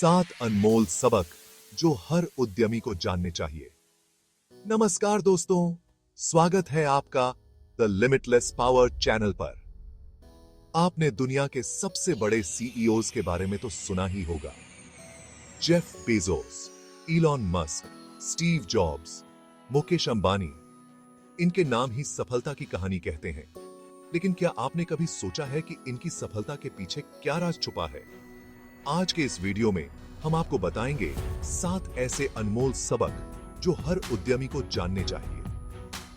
7 अनमोल सबक जो हर उद्यमी को जानने चाहिए। नमस्कार दोस्तों, स्वागत है आपका द लिमिटलेस पावर चैनल पर। आपने दुनिया के सबसे बड़े सीईओज के बारे में तो सुना ही होगा। Jeff Bezos, Elon Musk, Steve jobs, Mukesh Ambani, इनके नाम ही सफलता की कहानी कहते हैं। लेकिन क्या आपने कभी सोचा है कि इनकी सफलता के पीछे क्या राज छुपा है? आज के इस वीडियो में हम आपको बताएंगे 7 ऐसे अनमोल सबक जो हर उद्यमी को जानने चाहिए।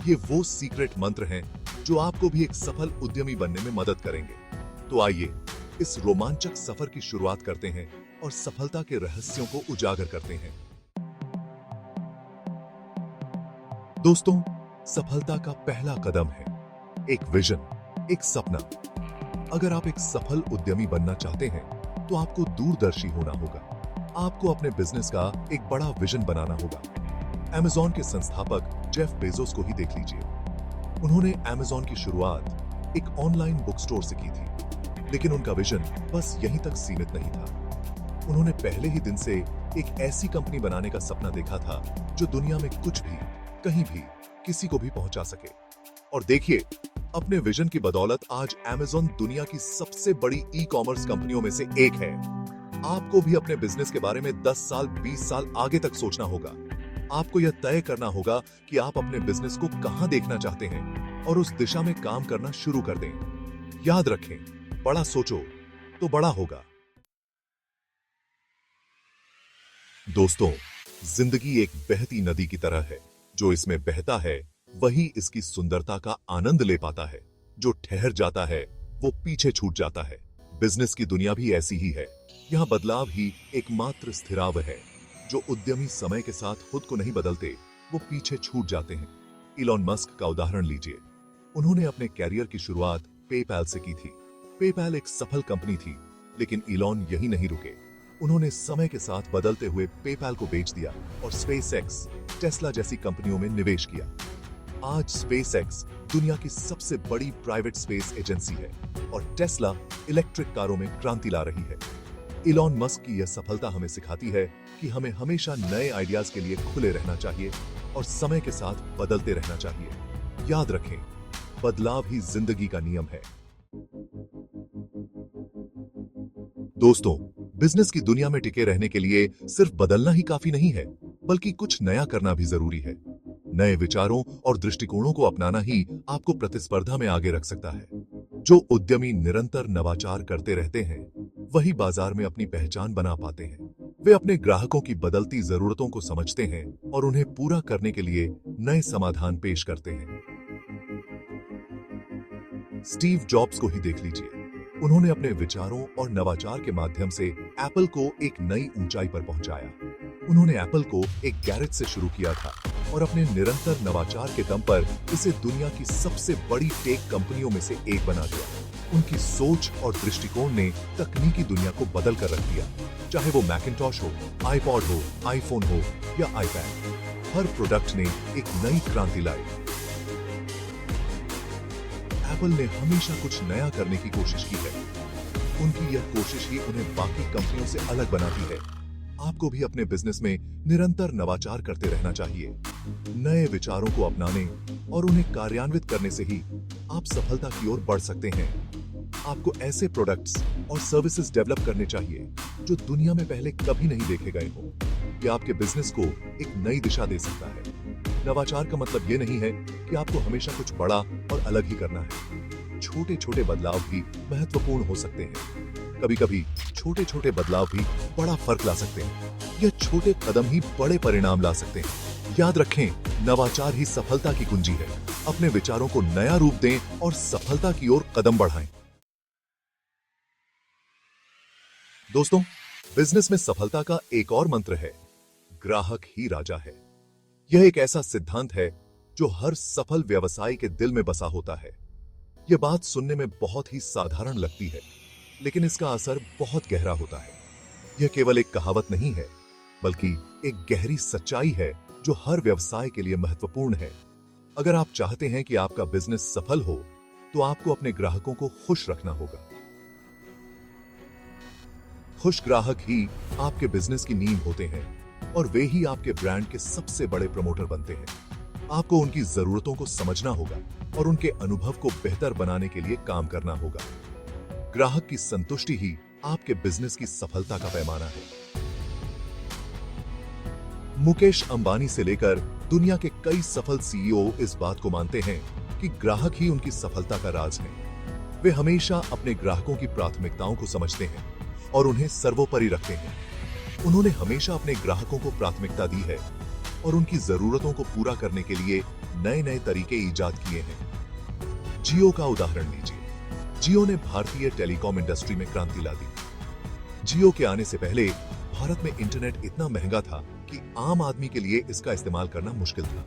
ये वो सीक्रेट मंत्र हैं जो आपको भी एक सफल उद्यमी बनने में मदद करेंगे। तो आइए इस रोमांचक सफर की शुरुआत करते हैं और सफलता के रहस्यों को उजागर करते हैं। दोस्तों, सफलता का पहला कदम है एक विजन, एक सपना। अगर आप एक सफल उद्यमी बनना चाहते हैं तो आपको दूरदर्शी होना होगा। आपको अपने बिजनेस का एक बड़ा विजन बनाना होगा। Amazon के संस्थापक जेफ बेजोस को ही देख लीजिए। उन्होंने Amazon की शुरुआत एक ऑनलाइन बुक स्टोर से की थी, लेकिन उनका विजन बस यहीं तक सीमित नहीं था। उन्होंने पहले ही दिन से एक ऐसी कंपनी बनाने का सपना देखा था जो दुनिया में कुछ भी, कहीं भी, किसी को भी पहुंचा सके। और देखिए, अपने विजन की बदौलत आज Amazon दुनिया की सबसे बड़ी ई-कॉमर्स कंपनियों में से एक है। आपको भी अपने बिजनेस के बारे में 10 साल, 20 साल आगे तक सोचना होगा। आपको यह तय करना होगा कि आप अपने बिजनेस को कहां देखना चाहते हैं और उस दिशा में काम करना शुरू कर दें। याद रखें, बड़ा सोचो तो बड़ा होगा। दोस्तों, जिंदगी एक बहती नदी की तरह है। जो इसमें बहता है वही इसकी सुंदरता का आनंद ले पाता है। जो ठहर जाता है वो पीछे छूट जाता है। बिजनेस की दुनिया भी ऐसी ही है। यहाँ बदलाव ही एकमात्र स्थिराव है। जो उद्यमी समय के साथ खुद को नहीं बदलते वो पीछे छूट जाते हैं। इलॉन मस्क का उदाहरण लीजिए। उन्होंने अपने कैरियर की शुरुआत पेपैल से की थी। पेपैल एक सफल कंपनी थी, लेकिन इलॉन यही नहीं रुके। उन्होंने समय के साथ बदलते हुए पेपैल को बेच दिया और स्पेसएक्स, टेस्ला जैसी कंपनियों में निवेश किया। आज स्पेसएक्स दुनिया की सबसे बड़ी प्राइवेट स्पेस एजेंसी है और टेस्ला इलेक्ट्रिक कारों में क्रांति ला रही है। इलॉन मस्क की यह सफलता हमें सिखाती है कि हमें हमेशा नए आइडियाज के लिए खुले रहना चाहिए और समय के साथ बदलते रहना चाहिए। याद रखें, बदलाव ही जिंदगी का नियम है। दोस्तों, बिजनेस की दुनिया में टिके रहने के लिए सिर्फ बदलना ही काफी नहीं है, बल्कि कुछ नया करना भी जरूरी है। नए विचारों और दृष्टिकोणों को अपनाना ही आपको प्रतिस्पर्धा में आगे रख सकता है। जो उद्यमी निरंतर नवाचार करते रहते हैं वही बाजार में अपनी पहचान बना पाते हैं। वे अपने ग्राहकों की बदलती जरूरतों को समझते हैं और उन्हें पूरा करने के लिए नए समाधान पेश करते हैं। स्टीव जॉब्स को ही देख लीजिए। उन्होंने अपने विचारों और नवाचार के माध्यम से एप्पल को एक नई ऊंचाई पर पहुंचाया। उन्होंने एप्पल को एक गैरेज से शुरू किया था और अपने निरंतर नवाचार के दम पर इसे दुनिया की सबसे बड़ी टेक कंपनियों में से एक बना दिया। उनकी सोच और दृष्टिकोण ने तकनीकी दुनिया को बदल कर रख दिया। चाहे वो मैकिंटॉश हो, आईपॉड हो, आईफोन हो या आईपैड, हर प्रोडक्ट ने एक नई क्रांति लाई। एप्पल ने हमेशा कुछ नया करने की कोशिश की है। उनकी यह कोशिश ही उन्हें बाकी कंपनियों से अलग बनाती है। आपको भी अपने बिजनेस में निरंतर नवाचार करते रहना चाहिए। नए विचारों को अपनाने और उन्हें कार्यान्वित करने से ही आप सफलता की ओर बढ़ सकते हैं। आपको ऐसे प्रोडक्ट्स और सर्विसेज डेवलप करने चाहिए जो दुनिया में पहले कभी नहीं देखे गए हो। यह आपके बिजनेस को एक नई दिशा दे सकता है। नवाचार का मतलब ये नहीं है कि आपको हमेशा कुछ बड़ा और अलग ही करना है। छोटे छोटे बदलाव भी महत्वपूर्ण हो सकते हैं। कभी कभी छोटे छोटे बदलाव भी बड़ा फर्क ला सकते हैं। यह छोटे कदम ही बड़े परिणाम ला सकते हैं। याद रखें, नवाचार ही सफलता की कुंजी है। अपने विचारों को नया रूप दें और सफलता की ओर कदम बढ़ाएं। दोस्तों, बिजनेस में सफलता का एक और मंत्र है, ग्राहक ही राजा है। यह एक ऐसा सिद्धांत है जो हर सफल व्यवसायी के दिल में बसा होता है। यह बात सुनने में बहुत ही साधारण लगती है, लेकिन इसका असर बहुत गहरा होता है। यह केवल एक कहावत नहीं है, बल्कि एक गहरी सच्चाई है जो हर व्यवसाय के लिए महत्वपूर्ण है। अगर आप चाहते हैं कि आपका बिजनेस सफल हो, तो आपको अपने ग्राहकों को खुश रखना होगा। खुश ग्राहक ही आपके बिजनेस की नींव होते हैं और वे ही आपके ब्रांड के सबसे बड़े प्रमोटर बनते हैं। आपको उनकी जरूरतों को समझना होगा और उनके अनुभव को बेहतर बनाने के लिए काम करना होगा। ग्राहक की संतुष्टि ही आपके बिजनेस की सफलता का पैमाना है। मुकेश अंबानी से लेकर दुनिया के कई सफल सीईओ इस बात को मानते हैं कि ग्राहक ही उनकी सफलता का राज है। वे हमेशा अपने ग्राहकों की प्राथमिकताओं को समझते हैं और उन्हें सर्वोपरि रखते हैं। उन्होंने हमेशा अपने ग्राहकों को प्राथमिकता दी है और उनकी जरूरतों को पूरा करने के लिए नए नए तरीके इजाद किए हैं। जियो का उदाहरण लीजिए। जियो ने भारतीय टेलीकॉम इंडस्ट्री में क्रांति ला दी। जियो के आने से पहले भारत में इंटरनेट इतना महंगा था कि आम आदमी के लिए इसका इस्तेमाल करना मुश्किल था।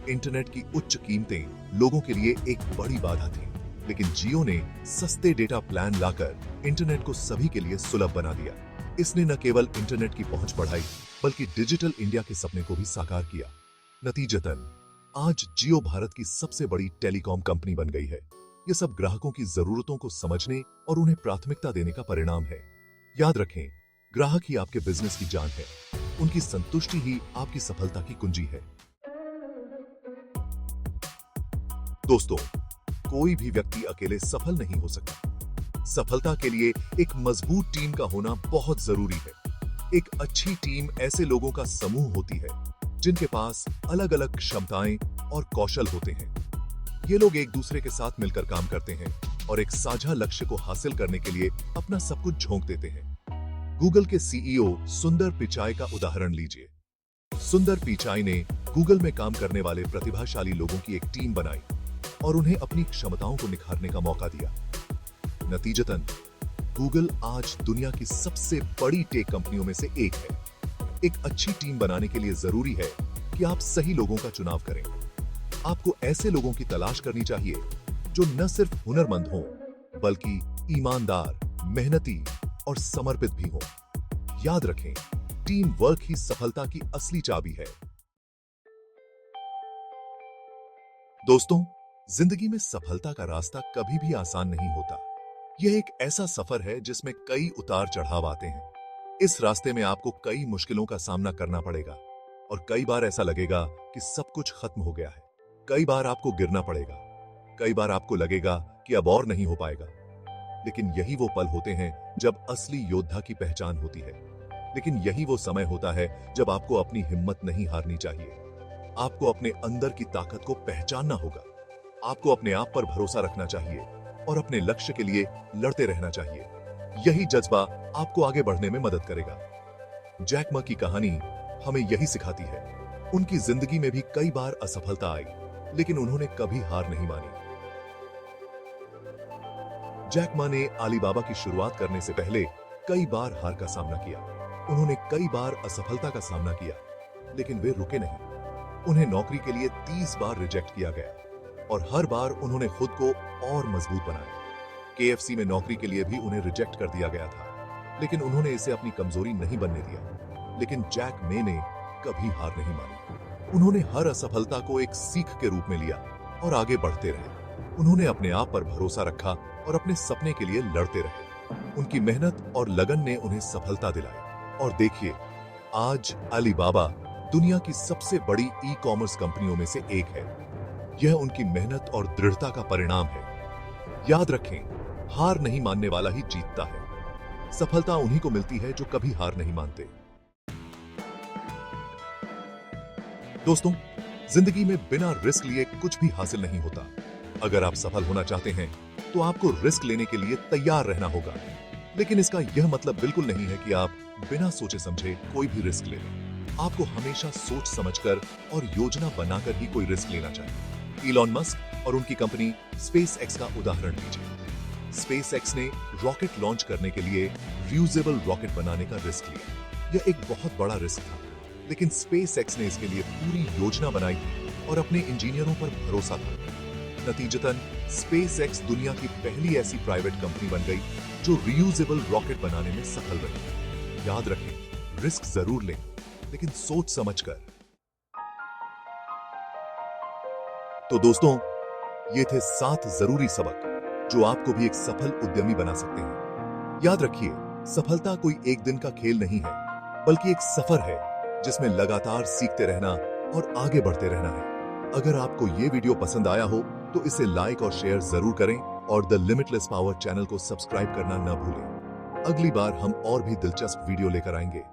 इंटरनेट की उच्च कीमतें लोगों के लिए एक बड़ी बाधा थी, लेकिन जियो ने सस्ते डेटा प्लान लाकर इंटरनेट को सभी के लिए सुलभ बना दिया। इसने न केवल इंटरनेट की पहुंच बढ़ाई, बल्कि डिजिटल इंडिया के सपने को भी साकार किया। नतीजतन आज जियो भारत की सबसे बड़ी टेलीकॉम कंपनी बन गई है। यह सब ग्राहकों की जरूरतों को समझने और उन्हें प्राथमिकता देने का परिणाम है। याद रखें, ग्राहक ही आपके बिजनेस की जान है। उनकी संतुष्टि ही आपकी सफलता की कुंजी है। दोस्तों, कोई भी व्यक्ति अकेले सफल नहीं हो सकता। सफलता के लिए एक मजबूत टीम का होना बहुत जरूरी है। एक अच्छी टीम ऐसे लोगों का समूह होती है जिनके पास अलग अलग क्षमताएं और कौशल होते हैं। ये लोग एक दूसरे के साथ मिलकर काम करते हैं और एक साझा लक्ष्य को हासिल करने के लिए अपना सब कुछ झोंक देते हैं। गूगल के सीईओ सुंदर पिचाई का उदाहरण लीजिए। सुंदर पिचाई ने गूगल में काम करने वाले प्रतिभाशाली लोगों की एक टीम बनाई और उन्हें अपनी क्षमताओं को निखारने का मौका दिया। नतीजतन गूगल आज दुनिया की सबसे बड़ी टेक कंपनियों में से एक है। एक अच्छी टीम बनाने के लिए जरूरी है कि आप सही लोगों का चुनाव करें। आपको ऐसे लोगों की तलाश करनी चाहिए जो न सिर्फ हुनरमंद हों, बल्कि ईमानदार, मेहनती और समर्पित भी हों। याद रखें, टीम वर्क ही सफलता की असली चाबी है। दोस्तों, जिंदगी में सफलता का रास्ता कभी भी आसान नहीं होता। यह एक ऐसा सफर है जिसमें कई उतार चढ़ाव आते हैं। इस रास्ते में आपको कई मुश्किलों का सामना करना पड़ेगा और कई बार ऐसा लगेगा कि सब कुछ खत्म हो गया है। कई बार आपको गिरना पड़ेगा, कई बार आपको लगेगा कि अब और नहीं हो पाएगा। लेकिन यही वो पल होते हैं जब असली योद्धा की पहचान होती है। लेकिन यही वो समय होता है जब आपको अपनी हिम्मत नहीं हारनी चाहिए। आपको अपने अंदर की ताकत को पहचानना होगा। आपको अपने आप पर भरोसा रखना चाहिए और अपने लक्ष्य के लिए लड़ते रहना चाहिए। यही जज्बा आपको आगे बढ़ने में मदद करेगा। जैक मा की कहानी हमें यही सिखाती है। उनकी जिंदगी में भी कई बार असफलता आई, लेकिन उन्होंने कभी हार नहीं मानी। जैक मा ने अलीबाबा की शुरुआत करने से पहले कई बार हार का सामना किया। उन्होंने कई बार असफलता का सामना किया, लेकिन वे रुके नहीं। उन्हें नौकरी के लिए 30 बार रिजेक्ट किया गया और हर बार उन्होंने खुद को और मजबूत बनाया। KFC में नौकरी के लिए भी उन्हें रिजेक्ट कर दिया गया था, लेकिन उन्होंने इसे अपनी कमजोरी नहीं बनने दिया। लेकिन जैक मे ने कभी हार नहीं मानी। उन्होंने हर असफलता को एक सीख के रूप में लिया और आगे बढ़ते रहे। उन्होंने अपने आप पर भरोसा रखा और अपने सपने के लिए लड़ते रहे। उनकी मेहनत और लगन ने उन्हें सफलता दिलाई। और देखिए, आज अलीबाबा दुनिया की सबसे बड़ी ई-कॉमर्स कंपनियों में से एक है। यह उनकी मेहनत और दृढ़ता का परिणाम है। याद रखें, हार नहीं मानने वाला ही जीतता है। सफलता उन्हीं को मिलती है जो कभी हार नहीं मानते। दोस्तों, जिंदगी में बिना रिस्क लिए कुछ भी हासिल नहीं होता। अगर आप सफल होना चाहते हैं तो आपको रिस्क लेने के लिए तैयार रहना होगा। लेकिन इसका यह मतलब बिल्कुल नहीं है कि आप बिना सोचे समझे कोई भी रिस्क ले लें। आपको हमेशा सोच समझकर और योजना बनाकर ही कोई रिस्क लेना चाहिए। इलॉन मस्क और उनकी कंपनी स्पेसएक्स का उदाहरण लीजिए। स्पेसएक्स ने रॉकेट लॉन्च करने के लिए रियूजेबल रॉकेट बनाने का रिस्क लिया। यह एक बहुत बड़ा रिस्क था, लेकिन स्पेसएक्स ने इसके लिए पूरी योजना बनाई और अपने इंजीनियरों पर भरोसा था। नतीजतन स्पेसएक्स दुनिया की पहली ऐसी प्राइवेट कंपनी बन गई जो रियूजेबल रॉकेट बनाने में सफल रही। याद रखें, रिस्क जरूर लें, लेकिन सोच समझकर। तो दोस्तों, ये थे 7 जरूरी सबक जो आपको भी एक सफल उद्यमी बना सकते हैं। याद रखिए, सफलता कोई एक दिन का खेल नहीं है, बल्कि एक सफर है जिसमें लगातार सीखते रहना और आगे बढ़ते रहना है। अगर आपको ये वीडियो पसंद आया हो तो इसे लाइक और शेयर जरूर करें और द लिमिटलेस पावर चैनल को सब्सक्राइब करना न भूलें। अगली बार हम और भी दिलचस्प वीडियो लेकर आएंगे।